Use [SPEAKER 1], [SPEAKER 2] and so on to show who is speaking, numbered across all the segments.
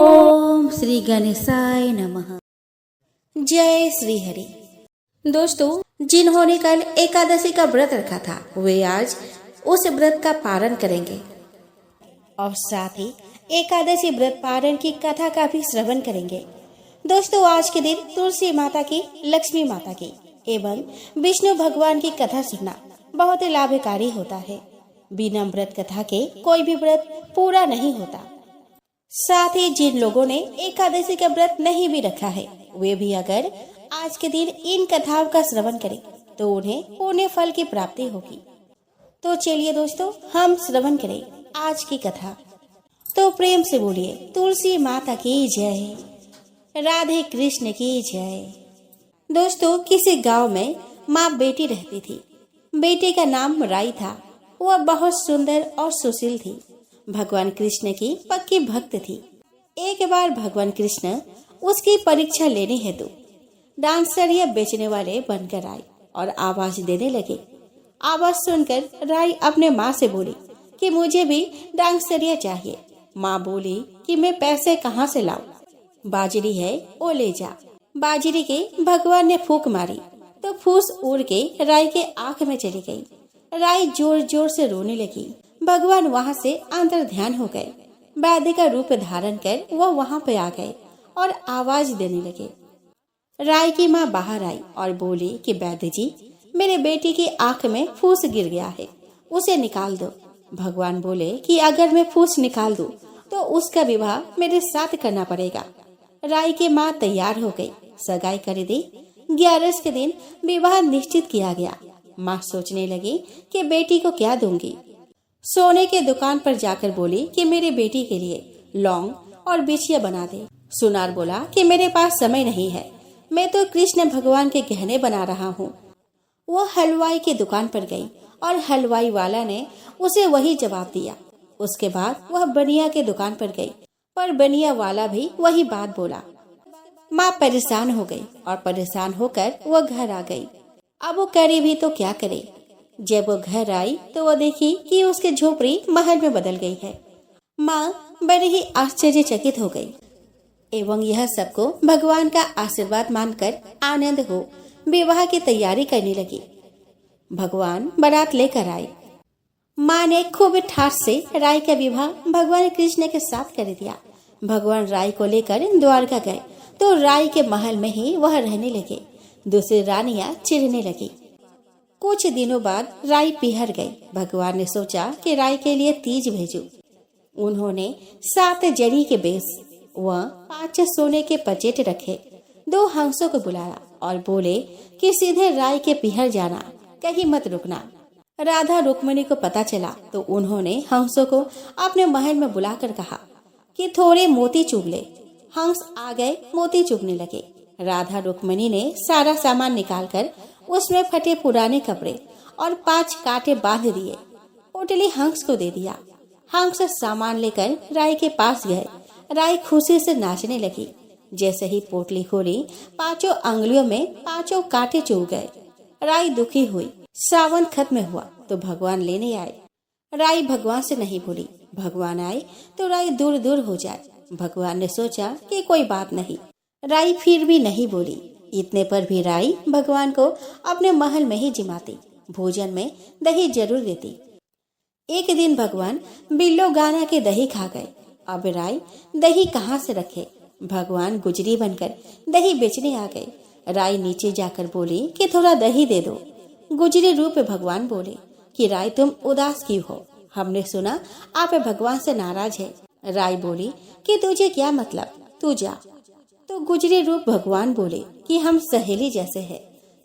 [SPEAKER 1] ओम श्री गणेशाय नमः। जय श्री हरि। दोस्तों, जिन्होंने कल एकादशी का व्रत रखा था वे आज उस व्रत का पारण करेंगे और साथ ही एकादशी व्रत पारण की कथा का भी श्रवण करेंगे। दोस्तों, आज के दिन तुलसी माता की, लक्ष्मी माता की एवं विष्णु भगवान की कथा सुनना बहुत ही लाभकारी होता है। बिना व्रत कथा के कोई भी व्रत पूरा नहीं होता। साथ ही जिन लोगों ने एकादशी का व्रत नहीं भी रखा है वे भी अगर आज के दिन इन कथाओं का श्रवण करें तो उन्हें पुण्य फल की प्राप्ति होगी। तो चलिए दोस्तों, हम श्रवण करें आज की कथा। तो प्रेम से बोलिए तुलसी माता की जय, राधे कृष्ण की जय। दोस्तों, किसी गांव में माँ बेटी रहती थी। बेटे का नाम राई था। वह बहुत सुंदर और सुशील थी। भगवान कृष्ण की पक्की भक्त थी। एक बार भगवान कृष्ण उसकी परीक्षा लेने हेतु डांसरिया बेचने वाले बनकर आए और आवाज देने लगे। आवाज सुनकर राई अपने माँ से बोली कि मुझे भी डांसरिया चाहिए। माँ बोली कि मैं पैसे कहाँ से लाऊं? बाजरी है वो ले जा। बाजरी के भगवान ने फूंक मारी तो फूस उड़ के राई के आंख में चली गई। राई जोर जोर से रोने लगी। भगवान वहाँ से अंतर ध्यान हो गए। वैद्य का रूप धारण कर वह वहाँ पे आ गए और आवाज देने लगे। राय की माँ बाहर आई और बोली कि वैद्य जी, मेरे बेटी की आंख में फूस गिर गया है, उसे निकाल दो। भगवान बोले कि अगर मैं फूस निकाल दूं तो उसका विवाह मेरे साथ करना पड़ेगा। राय की माँ तैयार हो गई। सगाई कर दी। 11 के दिन विवाह निश्चित किया गया। माँ सोचने लगी कि बेटी को क्या दूंगी। सोने के दुकान पर जाकर बोली कि मेरी बेटी के लिए लौंग और बिछिया बना दे। सुनार बोला कि मेरे पास समय नहीं है, मैं तो कृष्ण भगवान के गहने बना रहा हूँ। वह हलवाई की दुकान पर गई और हलवाई वाला ने उसे वही जवाब दिया। उसके बाद वह बनिया के दुकान पर गई पर बनिया वाला भी वही बात बोला। माँ परेशान हो गई और परेशान होकर वह घर आ गई। अब वो करे भी तो क्या करे। जब वो घर आई तो वो देखी कि उसकी झोपड़ी महल में बदल गई है। माँ बड़े ही आश्चर्यचकित हो गई एवं यह सबको भगवान का आशीर्वाद मानकर आनंद हो विवाह की तैयारी करने लगी। भगवान बारात लेकर आए। माँ ने खूब ठाठ से राय का विवाह भगवान कृष्ण के साथ कर दिया। भगवान राय को लेकर द्वारका गए तो राय के महल में ही वह रहने लगे। दूसरी रानियां चिढ़ने लगी। कुछ दिनों बाद राई पिहर गई। भगवान ने सोचा कि राई के लिए तीज भेजूं। उन्होंने 7 जरी के बेस व 5 सोने के पचेट रखे। 2 हंसों को बुलाया और बोले कि सीधे राई के पिहर जाना, कहीं मत रुकना। राधा रुक्मिणी को पता चला तो उन्होंने हंसों को अपने महल में बुलाकर कहा कि थोड़े मोती चुग ले। हंस आ गए, मोती चुगने लगे। राधा रुक्मिणी ने सारा सामान निकालकर उसमें फटे पुराने कपड़े और 5 कांटे बांध दिए। पोटली हंस को दे दिया। हंस सामान लेकर राय के पास गए। राय खुशी से नाचने लगी। जैसे ही पोटली खोली 5 अंगुलियों में 5 कांटे चुभ गए। राय दुखी हुई। सावन खत्म हुआ तो भगवान लेने आए। राय भगवान से नहीं बोली। भगवान आए तो राय दूर दूर हो जाए। भगवान ने सोचा कि कोई बात नहीं। राय फिर भी नहीं बोली। इतने पर भी राई भगवान को अपने महल में ही जिमाती। भोजन में दही जरूर देती। एक दिन भगवान बिल्लो गाना के दही खा गए। अब राई दही कहाँ से रखे। भगवान गुजरी बनकर दही बेचने आ गए। राई नीचे जाकर बोली कि थोड़ा दही दे दो। गुजरी रूप भगवान बोले कि राई तुम उदास क्यों हो, हमने सुना आप भगवान से नाराज है। राई बोली कि तुझे क्या मतलब, तू जा। तो गुजरी रूप भगवान बोले कि हम सहेली जैसे हैं,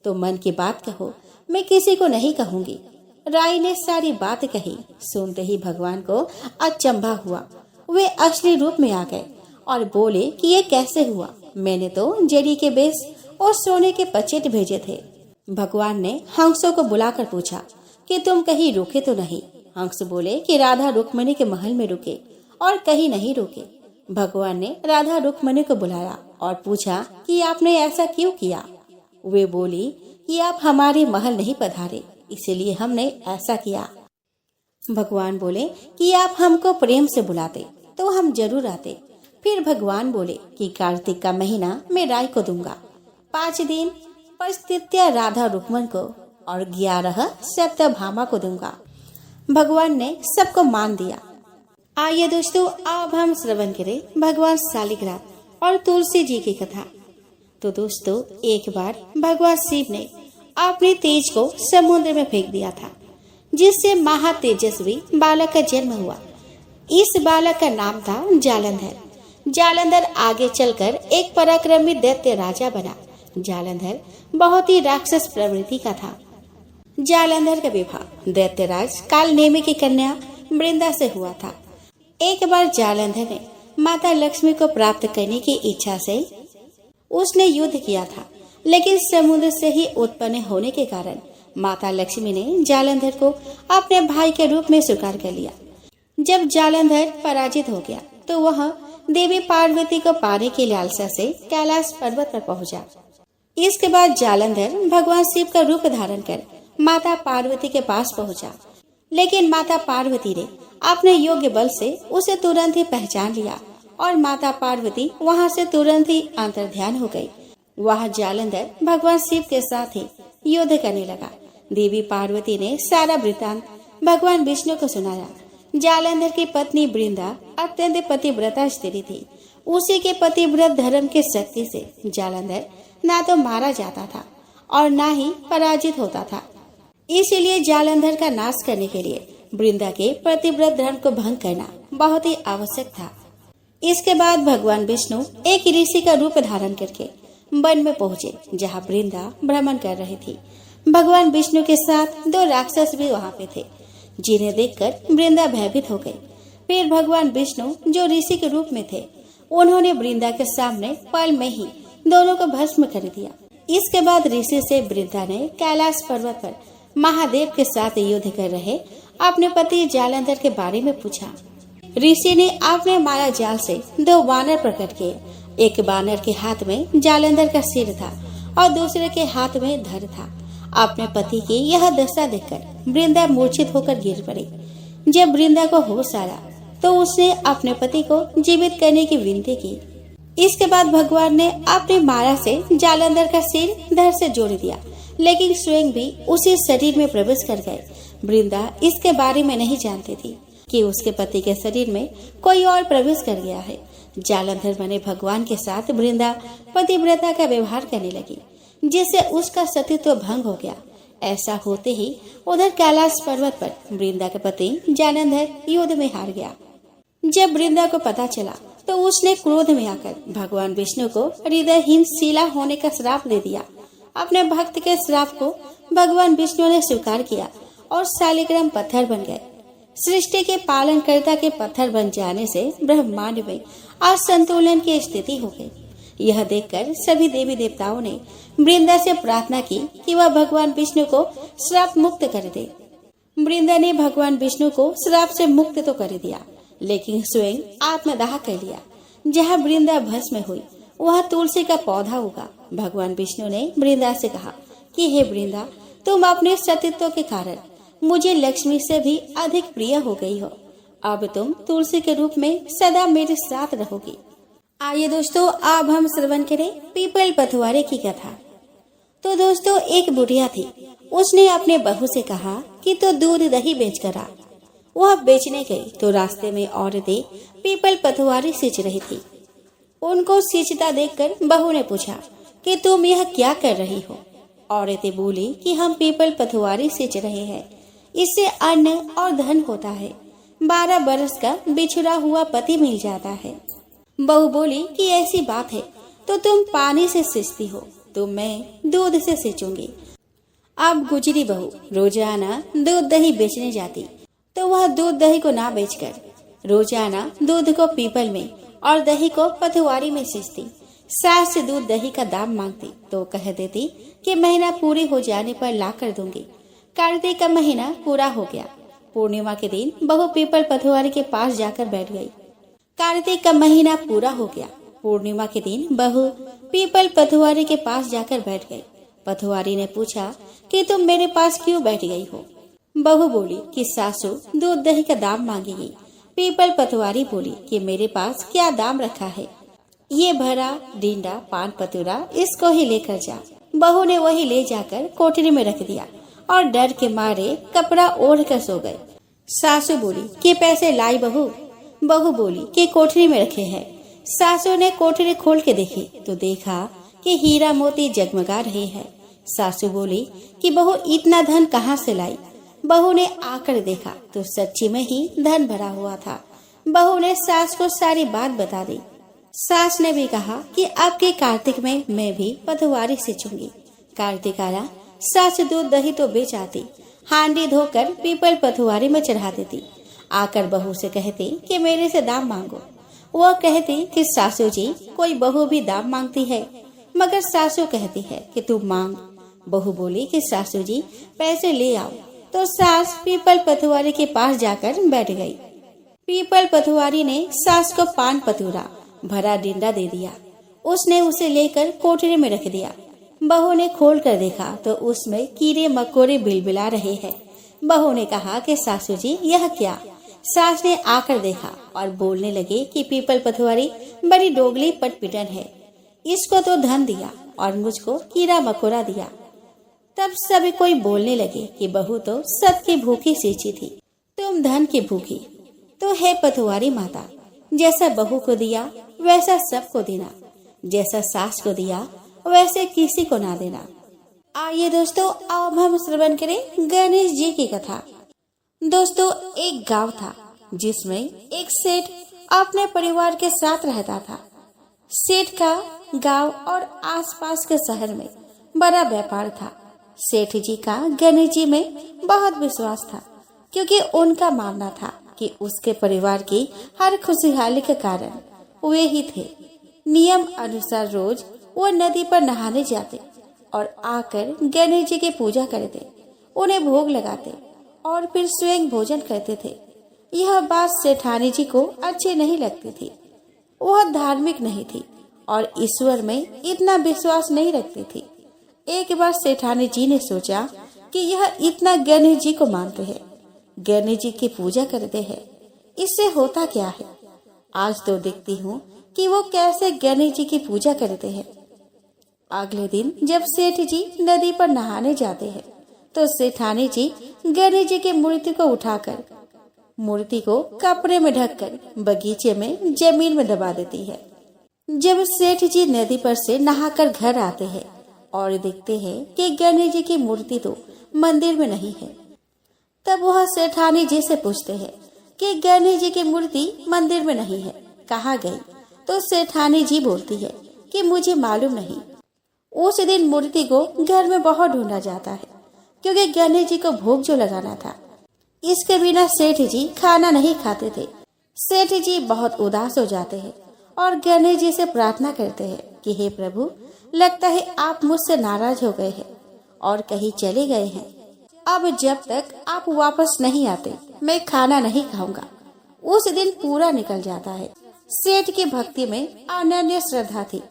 [SPEAKER 1] तो मन की बात कहो, मैं किसी को नहीं कहूँगी। राय ने सारी बात कही। सुनते ही भगवान को अचंभा हुआ। वे असली रूप में आ गए और बोले कि ये कैसे हुआ, मैंने तो जरी के बेस और सोने के पचेट भेजे थे। भगवान ने हंसों को बुलाकर पूछा कि तुम कहीं रुके तो नहीं। हंस बोले कि राधा रुक्मिणी के महल में रुके और कहीं नहीं रुके। भगवान ने राधा रुक्मिणी को बुलाया और पूछा कि आपने ऐसा क्यों किया। वे बोली कि आप हमारे महल नहीं पधारे, इसलिए हमने ऐसा किया। भगवान बोले कि आप हमको प्रेम से बुलाते तो हम जरूर आते, फिर भगवान बोले कि कार्तिक का महीना मैं राय को दूंगा, 5 दिन परिस्थित्या राधा रुक्मन को और 11 सत्यभामा को दूंगा। भगवान ने सबको मान दिया। आइए दोस्तों, अब हम श्रवण करें भगवान शालिग्राम और तुलसी जी की कथा। तो दोस्तों, एक बार भगवान शिव ने अपने तेज को समुद्र में फेंक दिया था, जिससे महातेजस्वी बालक का जन्म हुआ। इस बालक का नाम था जालंधर। जालंधर आगे चलकर एक पराक्रमी दैत्य राजा बना। जालंधर बहुत ही राक्षस प्रवृत्ति का था। जालंधर का विवाह दैत्यराज कालनेमी की कन्या वृंदा से हुआ था। एक बार जालंधर ने माता लक्ष्मी को प्राप्त करने की इच्छा से उसने युद्ध किया था, लेकिन समुद्र से ही उत्पन्न होने के कारण माता लक्ष्मी ने जालंधर को अपने भाई के रूप में स्वीकार कर लिया। जब जालंधर पराजित हो गया तो वह देवी पार्वती को पाने की लालसा से कैलाश पर्वत पर पहुंचा। इसके बाद जालंधर भगवान शिव का रूप धारण कर माता पार्वती के पास पहुंचा, लेकिन माता पार्वती ने अपने योग्य बल से उसे तुरंत ही पहचान लिया और माता पार्वती वहां से तुरंत ही अंतर्ध्यान हो गई। वह जालंधर भगवान शिव के साथ ही युद्ध करने लगा। देवी पार्वती ने सारा वृतांत भगवान विष्णु को सुनाया। जालंधर की पत्नी वृंदा अत्यंत पतिव्रता स्त्री थी। उसी के पतिव्रत धर्म के शक्ति से जालंधर ना तो मारा जाता था और ना ही पराजित होता था। इसीलिए जालंधर का नाश करने के लिए वृंदा के पतिव्रत धर्म को भंग करना बहुत ही आवश्यक था। इसके बाद भगवान विष्णु एक ऋषि का रूप धारण करके वन में पहुँचे, जहाँ वृंदा भ्रमण कर रही थी। भगवान विष्णु के साथ 2 राक्षस भी वहाँ पे थे, जिन्हें देखकर वृंदा भयभीत हो गई। फिर भगवान विष्णु जो ऋषि के रूप में थे, उन्होंने वृंदा के सामने पल में ही दोनों को भस्म कर दिया। इसके बाद ऋषि से वृंदा ने कैलाश पर्वत पर महादेव के साथ युद्ध कर रहे अपने पति जालंधर के बारे में पूछा। ऋषि ने अपने माया जाल से 2 बानर प्रकट किए। एक बानर के हाथ में जालंधर का सिर था और दूसरे के हाथ में धड़ था। अपने पति की यह दशा देखकर वृंदा मूर्छित होकर गिर पड़ी। जब वृंदा को होश आया तो उसने अपने पति को जीवित करने की विनती की। इसके बाद भगवान ने अपनी माया से जालंधर का सिर धड़ से जोड़ दिया, लेकिन स्वयं भी उसी शरीर में प्रवेश कर गए। वृंदा इसके बारे में नहीं जानती थी कि उसके पति के शरीर में कोई और प्रवेश कर गया है। जालंधर बने भगवान के साथ वृंदा पतिव्रता का व्यवहार करने लगी, जिससे उसका सतीत्व भंग हो गया। ऐसा होते ही उधर कैलाश पर्वत पर वृंदा के पति जालंधर युद्ध में हार गया। जब वृंदा को पता चला तो उसने क्रोध में आकर भगवान विष्णु को हृदयहीन शिला होने का श्राप दे दिया। अपने भक्त के श्राप को भगवान विष्णु ने स्वीकार किया और शालिग्राम पत्थर बन गए। सृष्टि के पालनकर्ता के पत्थर बन जाने से ब्रह्मांड में असंतुलन की स्थिति हो गई। यह देखकर सभी देवी देवताओं ने वृंदा से प्रार्थना की कि वह भगवान विष्णु को श्राप मुक्त कर दे। वृंदा ने भगवान विष्णु को श्राप से मुक्त तो कर दिया, लेकिन स्वयं आत्मदाह कर लिया। जहाँ वृंदा भस्म हुई वहाँ तुलसी का पौधा उगा। भगवान विष्णु ने वृंदा से कहा कि हे वृंदा, तुम अपने सतीत्व के कारण मुझे लक्ष्मी से भी अधिक प्रिय हो गई हो। अब तुम तुलसी के रूप में सदा मेरे साथ रहोगी। आइए दोस्तों, अब हम श्रवण करें पीपल पथवारे की कथा। तो दोस्तों, एक बुढ़िया थी। उसने अपने बहू से कहा कि तो दूध दही बेच कर आ। वह बेचने गई तो रास्ते में औरतें पीपल पथवारी सींच रही थी। उनको सींचता देखकर बहू ने पूछा कि तुम यह क्या कर रही हो। औरतें बोली कि हम पीपल पथवारी सींच रहे हैं, इससे अन्न और धन होता है। 12 बरस का बिछड़ा हुआ पति मिल जाता है। बहू बोली कि ऐसी बात है तो तुम पानी से सींचती हो, तो मैं दूध से सींचूंगी। अब गुजरी बहू रोजाना दूध दही बेचने जाती तो वह दूध दही को ना बेचकर रोजाना दूध को पीपल में और दही को पथवारी में सींचती। सास से दूध दही का दाम मांगती तो कह देती कि महीना पूरी हो जाने पर ला कर दूंगी। कार्तिक का महीना पूरा हो गया। पूर्णिमा के दिन बहू पीपल पथवारी के पास जाकर बैठ गई। कार्तिक का महीना पूरा हो गया। पूर्णिमा के दिन बहू पीपल पथवारी के पास जाकर बैठ गई। पथवारी ने पूछा कि तुम मेरे पास क्यों बैठ गई हो। बहू बोली कि सासू दूध दही का दाम मांगेगी। पीपल पतवारी बोली कि मेरे पास क्या दाम रखा है, ये भरा डींडा पान पतूरा इसको ही लेकर जा। बहू ने वही ले जाकर कोठरी में रख दिया और डर के मारे कपड़ा ओढ़ कर सो गए। सासू बोली कि पैसे लाई बहू। बहू बोली कि कोठरी में रखे हैं। सासू ने कोठरी खोल के देखी तो देखा कि हीरा मोती जगमगा रहे हैं। सासू बोली कि बहू इतना धन कहाँ से लाई। बहू ने आकर देखा तो सच्ची में ही धन भरा हुआ था। बहू ने सास को सारी बात बता दी। सास ने भी कहा कि अब के कार्तिक में मैं भी पतवारी सींचूंगी। कार्तिक आया, सास दूध दही तो बेच आती, हांडी धोकर पीपल पतवारी में चढ़ा देती। आकर बहू से कहती कि मेरे से दाम मांगो। वह कहती कि सासू जी कोई बहू भी दाम मांगती है, मगर सासू कहती है कि तू मांग। बहू बोली कि सासू जी पैसे ले आओ। तो सास पीपल पतवारी के पास जाकर बैठ गई। पीपल पतवारी ने सास को पान पतूरा भरा डींडा दे दिया। उसने उसे लेकर कोठरी में रख दिया। बहू ने खोल कर देखा तो उसमें कीड़े मकोड़े बिलबिला रहे हैं। बहू ने कहा कि सासू जी यह क्या। सास ने आकर देखा और बोलने लगे कि पीपल पतवारी बड़ी डोगली पटपिटन है, इसको तो धन दिया और मुझको कीड़ा मकोड़ा दिया। तब सभी कोई बोलने लगे कि बहू तो सत की भूखी सींची थी, तुम धन की भूखी। तो है पतवारी माता, जैसा बहू को दिया वैसा सबको देना, जैसा सास को दिया वैसे किसी को ना देना। आइए दोस्तों, अब हम श्रवण करें गणेश जी की कथा। दोस्तों, एक गांव था जिसमें एक सेठ अपने परिवार के साथ रहता था। सेठ का गांव और आसपास के शहर में बड़ा व्यापार था। सेठ जी का गणेश जी में बहुत विश्वास था, क्योंकि उनका मानना था कि उसके परिवार की हर खुशहाली के कारण वे ही थे। नियम अनुसार रोज वो नदी पर नहाने जाते और आकर गणेश जी की पूजा करते, उन्हें भोग लगाते और फिर स्वयं भोजन करते थे। यह बात सेठानी जी को अच्छी नहीं लगती थी। वह धार्मिक नहीं थी और ईश्वर में इतना विश्वास नहीं रखती थी। एक बार सेठानी जी ने सोचा कि यह इतना गणेश जी को मानते हैं, गणेश जी की पूजा करते हैं, इससे होता क्या है। आज तो देखती हूँ कि वो कैसे गणेश जी की पूजा करते हैं। अगले दिन जब सेठ जी नदी पर नहाने जाते हैं तो सेठानी जी गणेश जी की मूर्ति को उठाकर मूर्ति को कपड़े में ढककर बगीचे में जमीन में दबा देती है। जब सेठ जी नदी पर से नहाकर घर आते हैं और देखते हैं कि गणेश जी की मूर्ति तो मंदिर में नहीं है, तब वह सेठानी जी से पूछते हैं कि गणेश जी की मूर्ति मंदिर में नहीं है, कहाँ गई। तो सेठानी जी बोलती है कि मुझे मालूम नहीं। उस दिन मूर्ति को घर में बहुत ढूंढा जाता है, क्योंकि गणेश जी को भोग जो लगाना था। इसके बिना सेठ जी खाना नहीं खाते थे। सेठ जी बहुत उदास हो जाते हैं और गणेश जी से प्रार्थना करते हैं कि हे प्रभु, लगता है आप मुझसे नाराज हो गए हैं और कहीं चले गए हैं। अब जब तक आप वापस नहीं आते मैं खाना नहीं खाऊंगा। उस दिन पूरा निकल जाता है। सेठ की भक्ति में अनन्य श्रद्धा थी,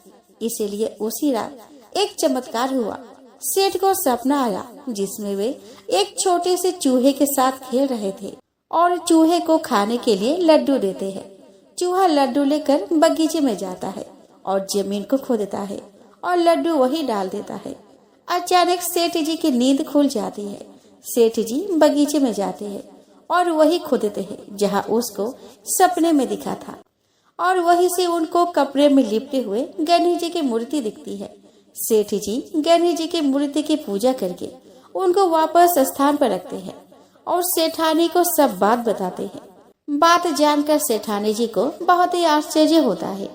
[SPEAKER 1] इसीलिए उसी रात एक चमत्कार हुआ। सेठ को सपना आया जिसमें वे एक छोटे से चूहे के साथ खेल रहे थे और चूहे को खाने के लिए लड्डू देते हैं। चूहा लड्डू लेकर बगीचे में जाता है और जमीन को खोदता है और लड्डू वही डाल देता है। अचानक सेठ जी की नींद खुल जाती है। सेठ जी बगीचे में जाते हैं और वही खोदते हैं जहाँ उसको सपने में दिखा था, और वहीं से उनको कपड़े में लिपटे हुए गणेश जी की मूर्ति दिखती है। सेठ जी गणेश जी की मूर्ति की पूजा करके उनको वापस स्थान पर रखते हैं और सेठानी को सब बात बताते हैं। बात जानकर सेठानी जी को बहुत ही आश्चर्य होता है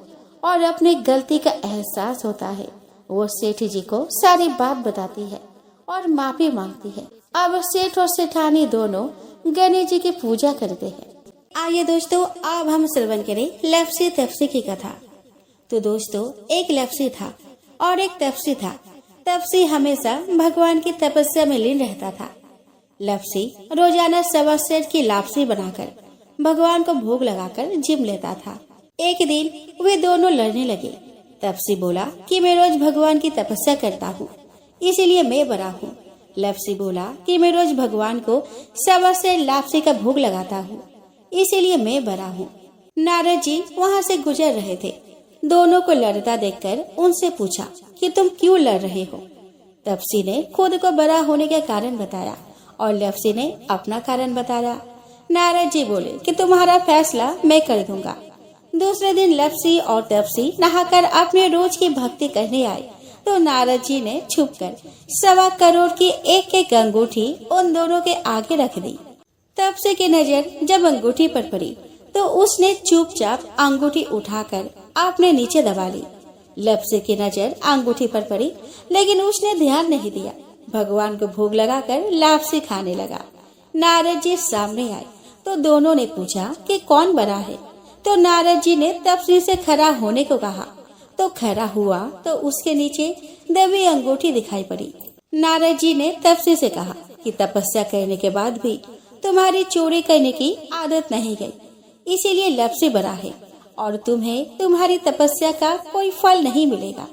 [SPEAKER 1] और अपनी गलती का एहसास होता है। वो सेठ जी को सारी बात बताती है और माफी मांगती है। अब सेठ और सेठानी दोनों गणेश जी की पूजा करते हैं। आइए दोस्तों, अब हम श्रवण करें लप्सी तप्सी की कथा। तो दोस्तों, एक लप्सी था और एक तप्सी था। तप्सी हमेशा भगवान की तपस्या में लीन रहता था। लप्सी रोजाना सवा सेर की लापसी बनाकर भगवान को भोग लगाकर जिम लेता था। एक दिन वे दोनों लड़ने लगे। तप्सी बोला कि मैं रोज भगवान की तपस्या करता हूँ, इसीलिए मैं बड़ा हूँ। लप्सी बोला कि मैं रोज भगवान को सवा सेर लापसी का भोग लगाता हूँ, इसीलिए मैं बड़ा हूँ। नारद जी वहाँ से गुजर रहे थे। दोनों को लड़ता देखकर उनसे पूछा कि तुम क्यों लड़ रहे हो। तपसी ने खुद को बड़ा होने का कारण बताया और लप्सी ने अपना कारण बताया। नारद जी बोले कि तुम्हारा फैसला मैं कर दूंगा। दूसरे दिन लप्सी और तपसी नहाकर अपने रोज की भक्ति करने आए तो नारद जी ने छुपकर 1.25 करोड़ की एक अंगूठी उन दोनों के आगे रख दी। तपसी की नजर जब अंगूठी पर पड़ी तो उसने चुपचाप अंगूठी उठाकर अपने नीचे दबा ली। लप्सी की नजर अंगूठी पर पड़ी लेकिन उसने ध्यान नहीं दिया। भगवान को भोग लगाकर लापसी खाने लगा। नारद जी सामने आए तो दोनों ने पूछा कि कौन बड़ा है। तो नारद जी ने तपसी से खड़ा होने को कहा तो खड़ा हुआ तो उसके नीचे दबी अंगूठी दिखाई पड़ी। नारद जी ने तपसी से कहा कि तपस्या करने के बाद भी तुम्हारी चोरी करने की आदत नहीं गई, इसीलिए लप्सी बड़ा है और तुम्हें तुम्हारी तपस्या का कोई फल नहीं मिलेगा।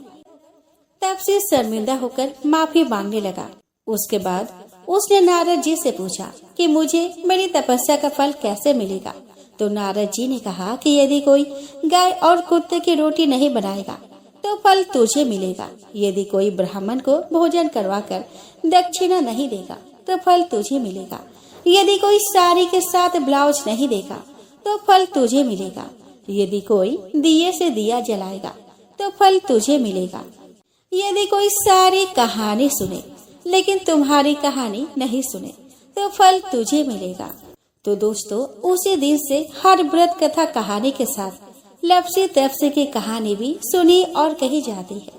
[SPEAKER 1] तपसी शर्मिंदा होकर माफी मांगने लगा। उसके बाद उसने नारद जी से पूछा कि मुझे मेरी तपस्या का फल कैसे मिलेगा। तो नारद जी ने कहा कि यदि कोई गाय और कुत्ते की रोटी नहीं बनाएगा तो फल तुझे मिलेगा। यदि कोई ब्राह्मण को भोजन करवाकर दक्षिणा नहीं देगा तो फल तुझे मिलेगा। यदि कोई साड़ी के साथ ब्लाउज नहीं देगा तो फल तुझे मिलेगा। यदि कोई दिए से दिया जलाएगा तो फल तुझे मिलेगा। यदि कोई सारी कहानी सुने लेकिन तुम्हारी कहानी नहीं सुने तो फल तुझे मिलेगा। तो दोस्तों, उसी दिन से हर व्रत कथा कहानी के साथ लप्सी तपसी की कहानी भी सुनी और कही जाती है।